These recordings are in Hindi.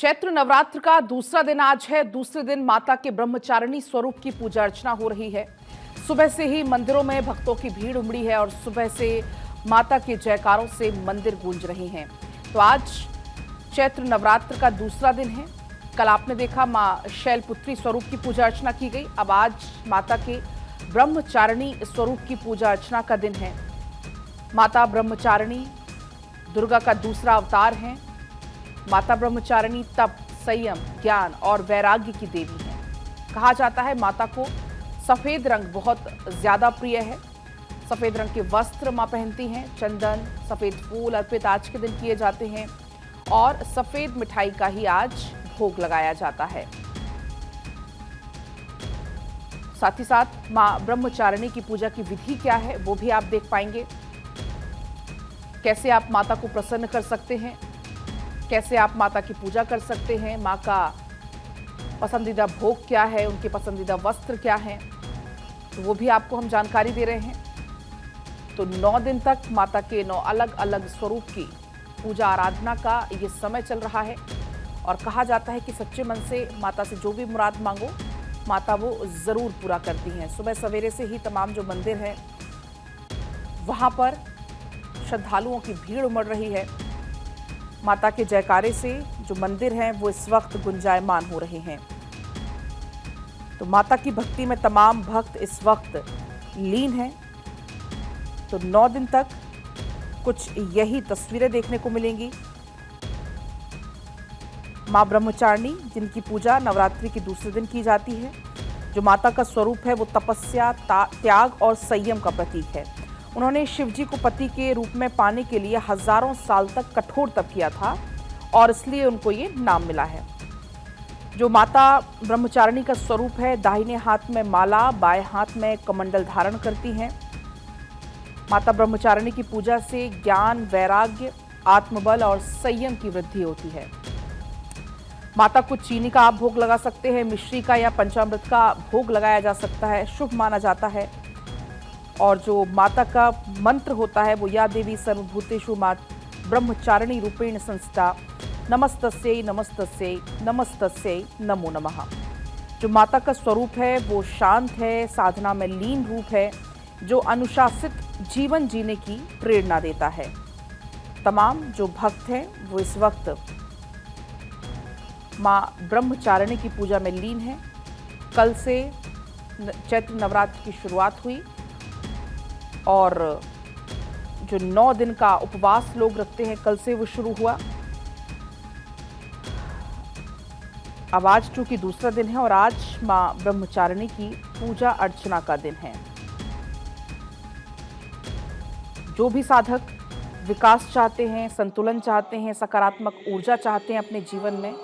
चैत्र नवरात्र का दूसरा दिन आज है। दूसरे दिन माता के ब्रह्मचारिणी स्वरूप की पूजा अर्चना हो रही है। सुबह से ही मंदिरों में भक्तों की भीड़ उमड़ी है और सुबह से माता के जयकारों से मंदिर गूंज रहे हैं। तो आज चैत्र नवरात्र का दूसरा दिन है। कल आपने देखा मां शैलपुत्री स्वरूप की पूजा अर्चना की गई। अब आज माता के ब्रह्मचारिणी स्वरूप की पूजा अर्चना का दिन है। माता ब्रह्मचारिणी दुर्गा का दूसरा अवतार है। माता ब्रह्मचारिणी तप, संयम, ज्ञान और वैराग्य की देवी है। कहा जाता है माता को सफेद रंग बहुत ज्यादा प्रिय है। सफेद रंग के वस्त्र मां पहनती हैं। चंदन, सफेद फूल अर्पित आज के दिन किए जाते हैं और सफेद मिठाई का ही आज भोग लगाया जाता है। साथ ही साथ मां ब्रह्मचारिणी की पूजा की विधि क्या है वो भी आप देख पाएंगे। कैसे आप माता को प्रसन्न कर सकते हैं, कैसे आप माता की पूजा कर सकते हैं, माँ का पसंदीदा भोग क्या है, उनके पसंदीदा वस्त्र क्या हैं, तो वो भी आपको हम जानकारी दे रहे हैं। तो 9 दिन तक माता के 9 अलग अलग स्वरूप की पूजा आराधना का ये समय चल रहा है और कहा जाता है कि सच्चे मन से माता से जो भी मुराद मांगो माता वो ज़रूर पूरा करती हैं। सुबह सवेरे से ही तमाम जो मंदिर हैं वहाँ पर श्रद्धालुओं की भीड़ उमड़ रही है। माता के जयकारे से जो मंदिर हैं वो इस वक्त गुंजायमान हो रहे हैं। तो माता की भक्ति में तमाम भक्त इस वक्त लीन हैं। तो 9 दिन तक कुछ यही तस्वीरें देखने को मिलेंगी। मां ब्रह्मचारिणी जिनकी पूजा नवरात्रि के दूसरे दिन की जाती है। जो माता का स्वरूप है वो तपस्या, त्याग और संयम का प्रतीक है। उन्होंने शिवजी को पति के रूप में पाने के लिए हजारों साल तक कठोर तप किया था और इसलिए उनको ये नाम मिला है। जो माता ब्रह्मचारिणी का स्वरूप है, दाहिने हाथ में माला, बाएं हाथ में कमंडल धारण करती हैं। माता ब्रह्मचारिणी की पूजा से ज्ञान, वैराग्य, आत्मबल और संयम की वृद्धि होती है। माता को चीनी का आप भोग लगा सकते हैं, मिश्री का या पंचामृत का भोग लगाया जा सकता है, शुभ माना जाता है। और जो माता का मंत्र होता है वो या देवी सर्वभूतेषु ब्रह्मचारिणी रूपेण संस्था नमस्तस्यै नमस्तस्यै नमस्तस्यै नमो नमः। जो माता का स्वरूप है वो शांत है, साधना में लीन रूप है, जो अनुशासित जीवन जीने की प्रेरणा देता है। तमाम जो भक्त हैं वो इस वक्त मां ब्रह्मचारिणी की पूजा में लीन है। कल से चैत्र नवरात्र की शुरुआत हुई और जो 9 दिन का उपवास लोग रखते हैं कल से वो शुरू हुआ। अब आज चूंकि दूसरा दिन है और आज मां ब्रह्मचारिणी की पूजा अर्चना का दिन है। जो भी साधक विकास चाहते हैं, संतुलन चाहते हैं, सकारात्मक ऊर्जा चाहते हैं अपने जीवन में,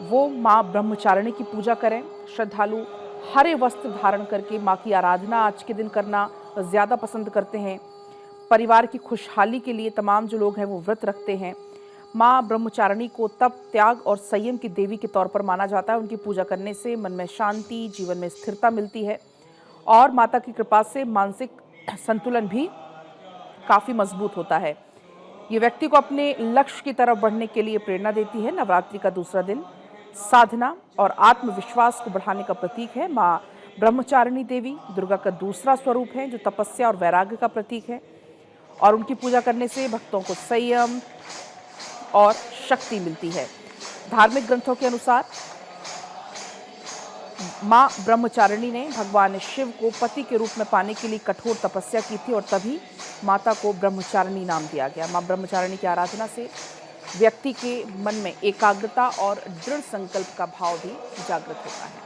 वो मां ब्रह्मचारिणी की पूजा करें। श्रद्धालु हरे वस्त्र धारण करके मां की आराधना आज के दिन करना ज़्यादा पसंद करते हैं। परिवार की खुशहाली के लिए तमाम जो लोग हैं वो व्रत रखते हैं। मां ब्रह्मचारिणी को तप, त्याग और संयम की देवी के तौर पर माना जाता है। उनकी पूजा करने से मन में शांति, जीवन में स्थिरता मिलती है और माता की कृपा से मानसिक संतुलन भी काफ़ी मजबूत होता है। ये व्यक्ति को अपने लक्ष्य की तरफ बढ़ने के लिए प्रेरणा देती है। नवरात्रि का दूसरा दिन साधना और आत्मविश्वास को बढ़ाने का प्रतीक है। मां ब्रह्मचारिणी देवी दुर्गा का दूसरा स्वरूप है जो तपस्या और वैराग्य का प्रतीक है और उनकी पूजा करने से भक्तों को संयम और शक्ति मिलती है। धार्मिक ग्रंथों के अनुसार मां ब्रह्मचारिणी ने भगवान शिव को पति के रूप में पाने के लिए कठोर तपस्या की थी और तभी माता को ब्रह्मचारिणी नाम दिया गया। मां ब्रह्मचारिणी की आराधना से व्यक्ति के मन में एकाग्रता और दृढ़ संकल्प का भाव भी जागृत होता है।